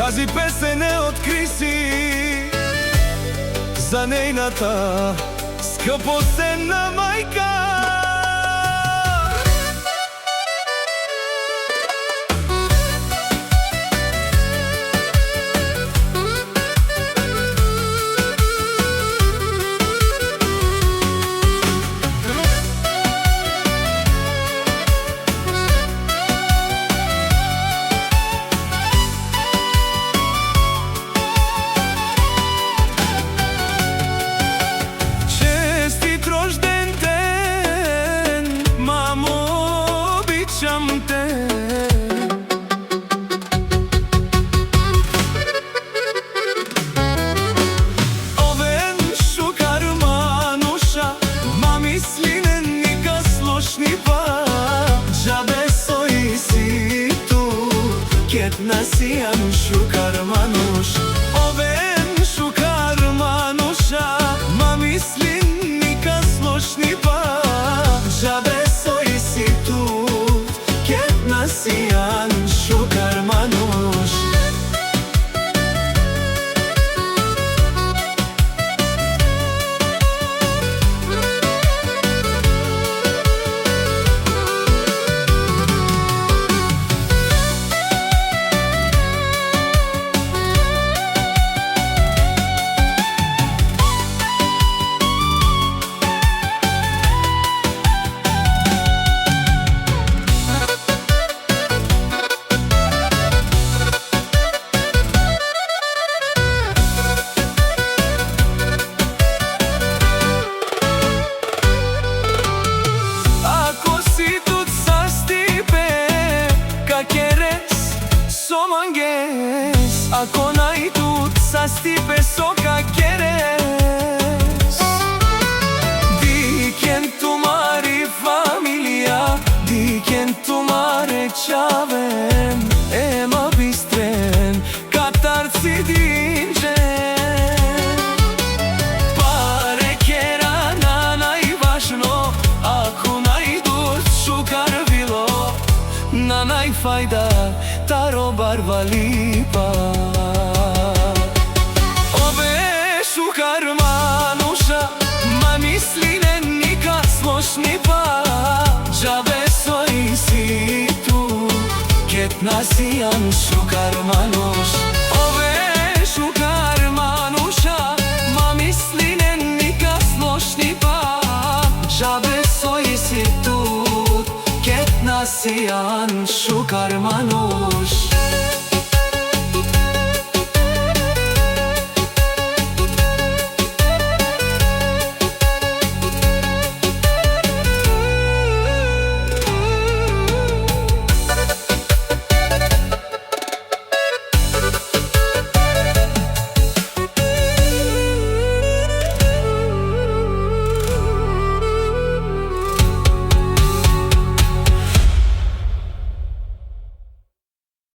Тази песен е од Криси за нејната скъпоценна мајка. Nasiam shukar manush, oven shukar manusha, ma mislim nikad slošni pa, žabe soji si tu, ket nasiam shukar manush. Ako najdut sa stipe soka queres, di quien tu mare familia, di quien tu mare čaven, ema bistren, katarci dinđen. Pare kjera na najvažno, ako najdut šukar bilo, na najfajda taro barba lipa. Shukar manusha, ma misline nikad slošni pa, žabe soji si tu, ket nasiam shukar manush.